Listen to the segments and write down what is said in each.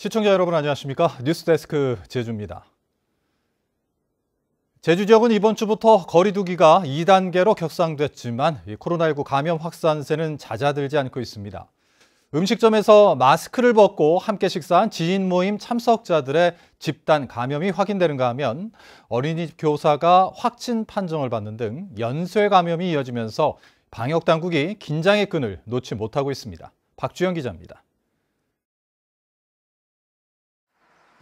시청자 여러분 안녕하십니까? 뉴스데스크 제주입니다. 제주 지역은 이번 주부터 거리 두기가 2단계로 격상됐지만 코로나19 감염 확산세는 잦아들지 않고 있습니다. 음식점에서 마스크를 벗고 함께 식사한 지인 모임 참석자들의 집단 감염이 확인되는가 하면 어린이집 교사가 확진 판정을 받는 등 연쇄 감염이 이어지면서 방역당국이 긴장의 끈을 놓지 못하고 있습니다. 박주영 기자입니다.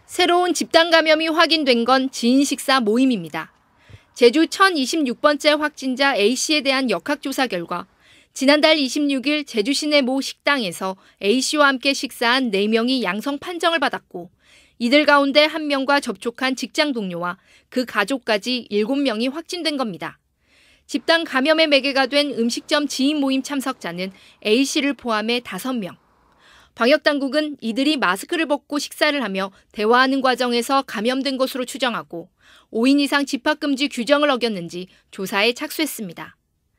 새로운 집단 감염이 확인된 건 지인 식사 모임입니다. 제주 1026번째 확진자 A씨에 대한 역학조사 결과 지난달 26일 제주 시내 모 식당에서 A씨와 함께 식사한 4명이 양성 판정을 받았고 이들 가운데 1명과 접촉한 직장 동료와 그 가족까지 7명이 확진된 겁니다. 집단 감염의 매개가 된 음식점 지인 모임 참석자는 A씨를 포함해 5명. 방역당국은 이들이 마스크를 벗고 식사를 하며 대화하는 과정에서 감염된 것으로 추정하고 5인 이상 집합금지 규정을 어겼는지 조사에 착수했습니다.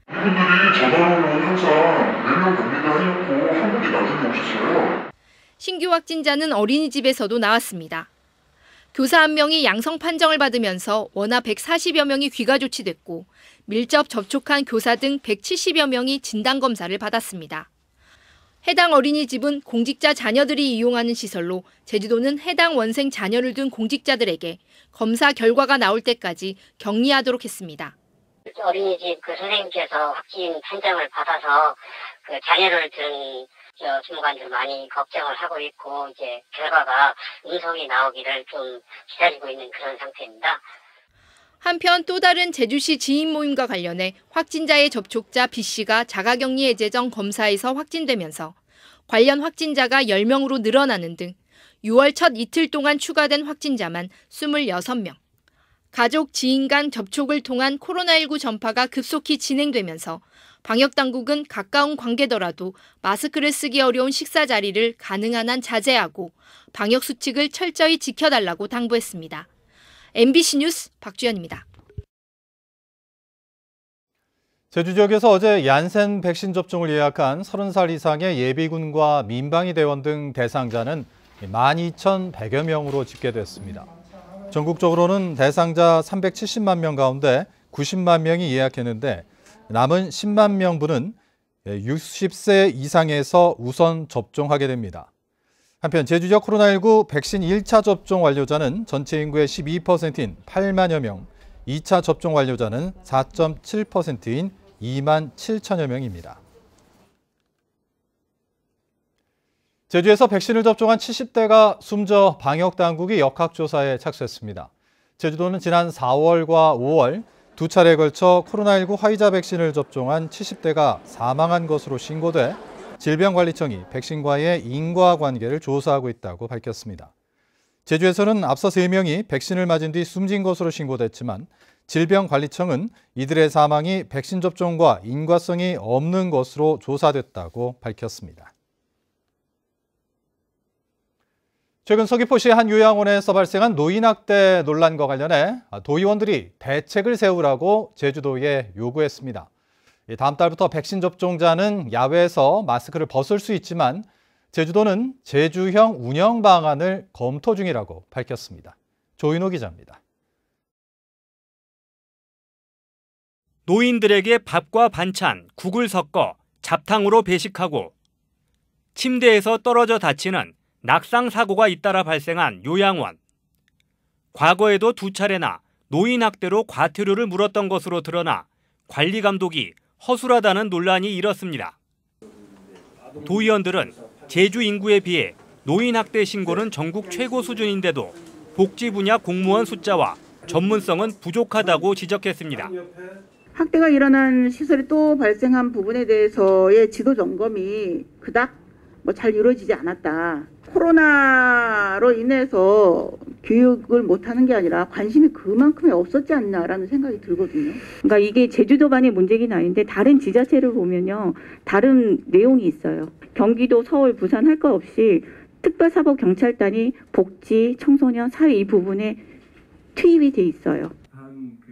이분들이 전화로는 항상 4명 갑니다 해놓고 한 분이 나중에 오셨어요. 신규 확진자는 어린이집에서도 나왔습니다. 교사 1명이 양성 판정을 받으면서 원화 140여 명이 귀가 조치됐고 밀접 접촉한 교사 등 170여 명이 진단검사를 받았습니다. 해당 어린이집은 공직자 자녀들이 이용하는 시설로 제주도는 해당 원생 자녀를 둔 공직자들에게 검사 결과가 나올 때까지 격리하도록 했습니다. 어린이집 선생님께서 확진 판정을 받아서 자녀를 둔 주무관들 많이 걱정을 하고 있고 이제 결과가 음성이 나오기를 좀 기다리고 있는 그런 상태입니다. 한편 또 다른 제주시 지인 모임과 관련해 확진자의 접촉자 B씨가 자가격리 해제 전 검사에서 확진되면서 관련 확진자가 10명으로 늘어나는 등 6월 첫 이틀 동안 추가된 확진자만 26명. 가족, 지인 간 접촉을 통한 코로나19 전파가 급속히 진행되면서 방역당국은 가까운 관계더라도 마스크를 쓰기 어려운 식사 자리를 가능한 한 자제하고 방역수칙을 철저히 지켜달라고 당부했습니다. MBC 뉴스 박주연입니다. 제주 지역에서 어제 얀센 백신 접종을 예약한 30살 이상의 예비군과 민방위 대원 등 대상자는 12,100여 명으로 집계됐습니다. 전국적으로는 대상자 370만 명 가운데 90만 명이 예약했는데 남은 10만 명분은 60세 이상에서 우선 접종하게 됩니다. 한편 제주 지역 코로나19 백신 1차 접종 완료자는 전체 인구의 12%인 8만여 명, 2차 접종 완료자는 4.7%인 2만 7천여 명입니다. 제주에서 백신을 접종한 70대가 숨져 방역당국이 역학조사에 착수했습니다. 제주도는 지난 4월과 5월 두 차례에 걸쳐 코로나19 화이자 백신을 접종한 70대가 사망한 것으로 신고돼 질병관리청이 백신과의 인과관계를 조사하고 있다고 밝혔습니다. 제주에서는 앞서 3명이 백신을 맞은 뒤 숨진 것으로 신고됐지만 질병관리청은 이들의 사망이 백신 접종과 인과성이 없는 것으로 조사됐다고 밝혔습니다. 최근 서귀포시 한 요양원에서 발생한 노인학대 논란과 관련해 도의원들이 대책을 세우라고 제주도에 요구했습니다. 다음 달부터 백신 접종자는 야외에서 마스크를 벗을 수 있지만 제주도는 제주형 운영 방안을 검토 중이라고 밝혔습니다. 조인호 기자입니다. 노인들에게 밥과 반찬, 국을 섞어 잡탕으로 배식하고 침대에서 떨어져 다치는 낙상 사고가 잇따라 발생한 요양원. 과거에도 2차례나 노인 학대로 과태료를 물었던 것으로 드러나 관리 감독이 허술하다는 논란이 일었습니다. 도의원들은 제주 인구에 비해 노인 학대 신고는 전국 최고 수준인데도 복지 분야 공무원 숫자와 전문성은 부족하다고 지적했습니다. 학대가 일어난 시설이 또 발생한 부분에 대해서의 지도 점검이 그닥 잘 이루어지지 않았다. 코로나로 인해서 교육을 못하는 게 아니라 관심이 그만큼이 없었지 않나라는 생각이 들거든요. 그러니까 이게 제주도만의 문제긴 아닌데 다른 지자체를 보면요. 다른 내용이 있어요. 경기도, 서울, 부산 할 것 없이 특별사법경찰단이 복지, 청소년, 사회 이 부분에 투입이 돼 있어요.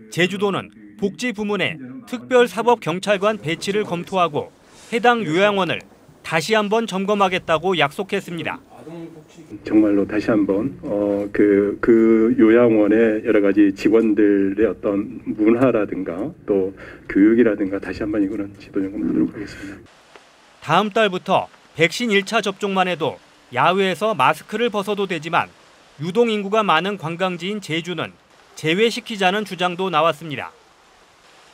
제주도는 복지 부문에 특별사법경찰관 배치를 검토하고 해당 요양원을 다시 한번 점검하겠다고 약속했습니다. 정말로 다시 한번 그 요양원의 여러 가지 직원들의 어떤 문화라든가 또 교육이라든가 다시 한번 이거는 지도 점검하도록 하겠습니다. 다음 달부터 백신 1차 접종만 해도 야외에서 마스크를 벗어도 되지만 유동 인구가 많은 관광지인 제주는 제외시키자는 주장도 나왔습니다.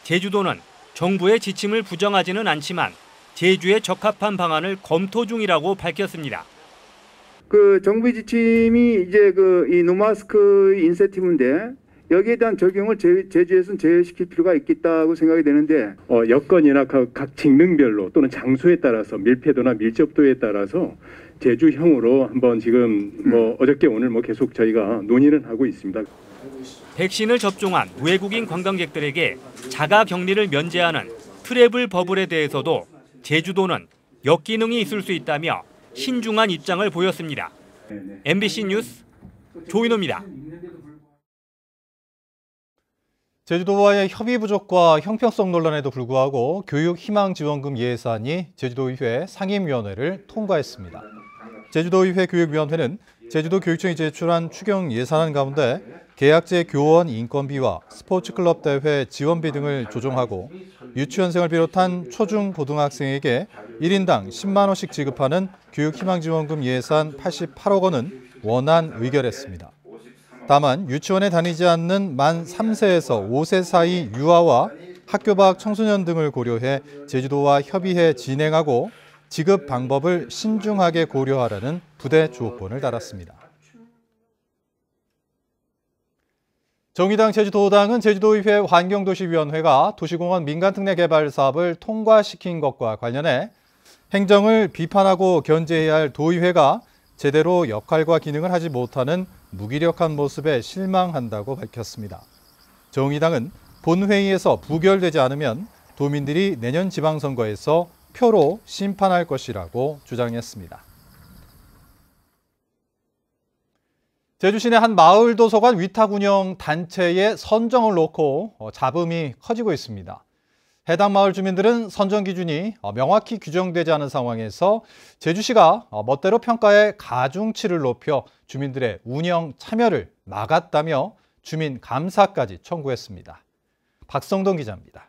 제주도는 정부의 지침을 부정하지는 않지만 제주에 적합한 방안을 검토 중이라고 밝혔습니다. 그 정부의 지침이 이제 이 노마스크 인센티브인데 여기에 대한 적용을 제주에서는 제외시킬 필요가 있겠다고 생각이 되는데 여건이나 각 직능별로 또는 장소에 따라서 밀폐도나 밀접도에 따라서 제주형으로 한번 지금 어저께 오늘 계속 저희가 논의는 하고 있습니다. 백신을 접종한 외국인 관광객들에게 자가 격리를 면제하는 트래블 버블에 대해서도 제주도는 역기능이 있을 수 있다며 신중한 입장을 보였습니다. MBC 뉴스 조인호입니다. 제주도와의 협의 부족과 형평성 논란에도 불구하고 교육희망지원금 예산이 제주도의회 상임위원회를 통과했습니다. 제주도의회 교육위원회는 제주도 교육청이 제출한 추경 예산안 가운데 계약제 교원 인건비와 스포츠클럽 대회 지원비 등을 조정하고 유치원생을 비롯한 초중 고등학생에게 1인당 10만 원씩 지급하는 교육희망지원금 예산 88억 원은 원안 의결했습니다. 다만 유치원에 다니지 않는 만 3세에서 5세 사이 유아와 학교 밖 청소년 등을 고려해 제주도와 협의해 진행하고 지급 방법을 신중하게 고려하라는 부대 주호권을 달았습니다. 정의당 제주도당은 제주도의회 환경도시위원회가 도시공원 민간특례 개발 사업을 통과시킨 것과 관련해 행정을 비판하고 견제해야 할 도의회가 제대로 역할과 기능을 하지 못하는 무기력한 모습에 실망한다고 밝혔습니다. 정의당은 본회의에서 부결되지 않으면 도민들이 내년 지방선거에서 표로 심판할 것이라고 주장했습니다. 제주시내 한 마을 도서관 위탁 운영 단체의 선정을 놓고 잡음이 커지고 있습니다. 해당 마을 주민들은 선정 기준이 명확히 규정되지 않은 상황에서 제주시가 멋대로 평가의 가중치를 높여 주민들의 운영 참여를 막았다며 주민 감사까지 청구했습니다. 박성동 기자입니다.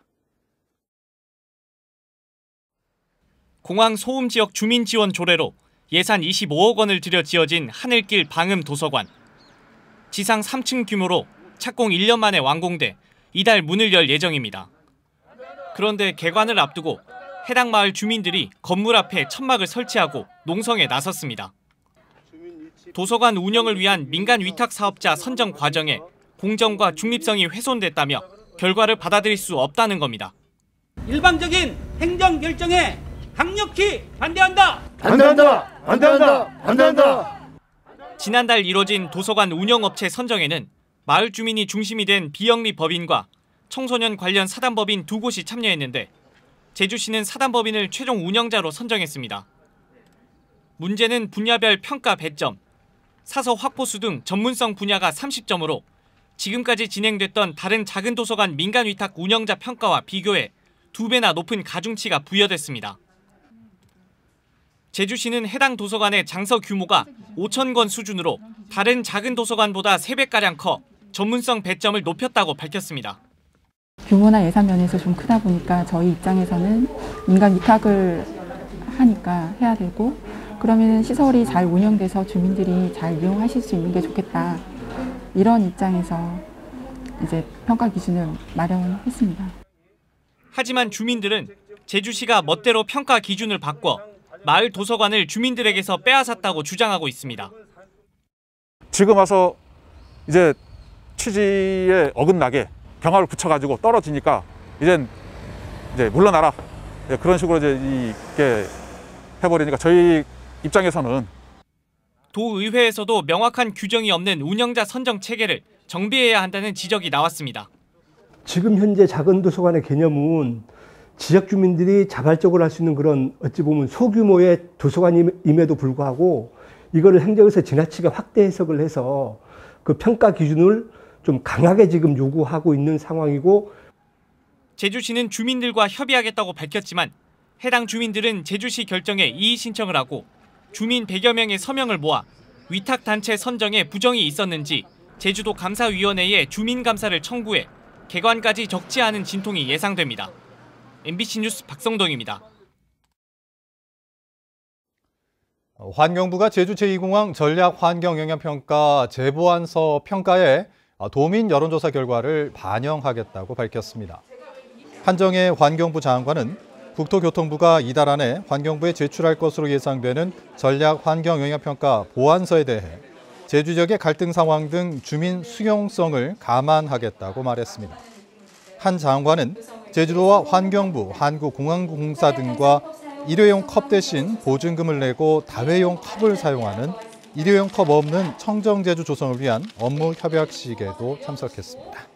공항 소음 지역 주민 지원 조례로 예산 25억 원을 들여 지어진 하늘길 방음 도서관. 지상 3층 규모로 착공 1년 만에 완공돼 이달 문을 열 예정입니다. 그런데 개관을 앞두고 해당 마을 주민들이 건물 앞에 천막을 설치하고 농성에 나섰습니다. 도서관 운영을 위한 민간 위탁 사업자 선정 과정에 공정과 중립성이 훼손됐다며 결과를 받아들일 수 없다는 겁니다. 일방적인 행정 결정에 강력히 반대한다! 반대한다! 반대한다! 반대한다! 지난달 이뤄진 도서관 운영업체 선정에는 마을 주민이 중심이 된 비영리 법인과 청소년 관련 사단법인 두 곳이 참여했는데 제주시는 사단법인을 최종 운영자로 선정했습니다. 문제는 분야별 평가 100점, 사서 확보수 등 전문성 분야가 30점으로 지금까지 진행됐던 다른 작은 도서관 민간 위탁 운영자 평가와 비교해 2배나 높은 가중치가 부여됐습니다. 제주시는 해당 도서관의 장서 규모가 5,000권 수준으로 다른 작은 도서관보다 3배가량 커 전문성 배점을 높였다고 밝혔습니다. 규모나 예산 면에서 좀 크다 보니까 저희 입장에서는 민간 위탁을 하니까 해야 되고 그러면 시설이 잘 운영돼서 주민들이 잘 이용하실 수 있는 게 좋겠다. 이런 입장에서 이제 평가 기준을 마련했습니다. 하지만 주민들은 제주시가 멋대로 평가 기준을 바꿔 마을 도서관을 주민들에게서 빼앗았다고 주장하고 있습니다. 지금 와서 이제 취지에 어긋나게 경합을 붙여가지고 떨어지니까 이제 물러나라 그런 식으로 이게 해버리니까 저희 입장에서는 도의회에서도 명확한 규정이 없는 운영자 선정 체계를 정비해야 한다는 지적이 나왔습니다. 지금 현재 작은 도서관의 개념은 지역 주민들이 자발적으로 할 수 있는 그런 어찌 보면 소규모의 도서관임에도 불구하고 이거를 행정에서 지나치게 확대 해석을 해서 그 평가 기준을 좀 강하게 지금 요구하고 있는 상황이고 제주시는 주민들과 협의하겠다고 밝혔지만 해당 주민들은 제주시 결정에 이의 신청을 하고 주민 100여 명의 서명을 모아 위탁단체 선정에 부정이 있었는지 제주도 감사위원회에 주민감사를 청구해 개관까지 적지 않은 진통이 예상됩니다. MBC 뉴스 박성동입니다. 환경부가 제주 제2공항 전략환경영향평가 제보안서 평가에 도민 여론조사 결과를 반영하겠다고 밝혔습니다. 한정혜 환경부 장관은 국토교통부가 이달 안에 환경부에 제출할 것으로 예상되는 전략환경영향평가 보안서에 대해 제주 지역의 갈등 상황 등 주민 수용성을 감안하겠다고 말했습니다. 한 장관은 제주도와 환경부, 한국공항공사 등과 일회용 컵 대신 보증금을 내고 다회용 컵을 사용하는 일회용 컵 없는 청정제주 조성을 위한 업무 협약식에도 참석했습니다.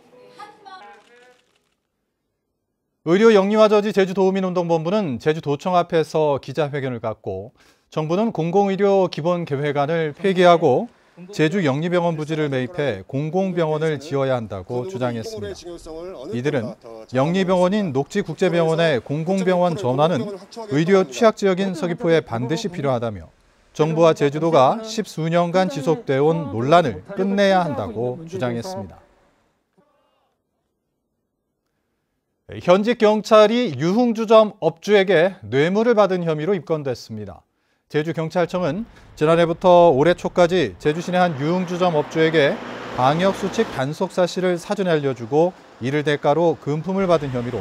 의료 영리화 저지 제주도민운동본부는 제주도청 앞에서 기자회견을 갖고 정부는 공공의료 기본계획안을 폐기하고 제주 영리병원 부지를 매입해 공공병원을 지어야 한다고 주장했습니다. 이들은 영리병원인 녹지국제병원의 공공병원 전환은 의료 취약지역인 서귀포에 반드시 필요하다며 정부와 제주도가 10수년간 지속되어 온 논란을 끝내야 한다고 주장했습니다. 현직 경찰이 유흥주점 업주에게 뇌물을 받은 혐의로 입건됐습니다. 제주경찰청은 지난해부터 올해 초까지 제주 시내 한 유흥주점 업주에게 방역수칙 단속 사실을 사전에 알려주고 이를 대가로 금품을 받은 혐의로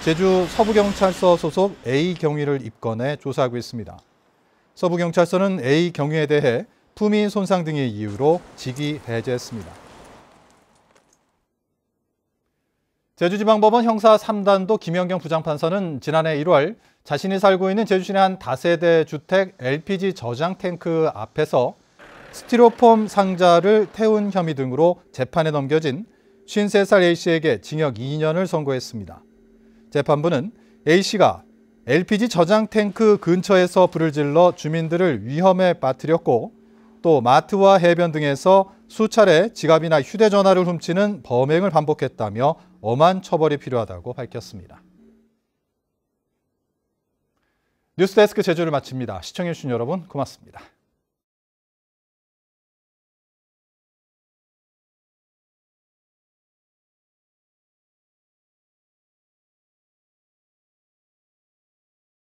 제주 서부경찰서 소속 A경위를 입건해 조사하고 있습니다. 서부경찰서는 A경위에 대해 품위 손상 등의 이유로 직위 해제했습니다. 제주지방법원 형사 3단도 김영경 부장판사는 지난해 1월 자신이 살고 있는 제주시내 한 다세대 주택 LPG 저장 탱크 앞에서 스티로폼 상자를 태운 혐의 등으로 재판에 넘겨진 53살 A씨에게 징역 2년을 선고했습니다. 재판부는 A씨가 LPG 저장 탱크 근처에서 불을 질러 주민들을 위험에 빠뜨렸고 또 마트와 해변 등에서 수차례 지갑이나 휴대전화를 훔치는 범행을 반복했다며 엄한 처벌이 필요하다고 밝혔습니다. 뉴스데스크 제주를 마칩니다. 시청해주신 여러분 고맙습니다.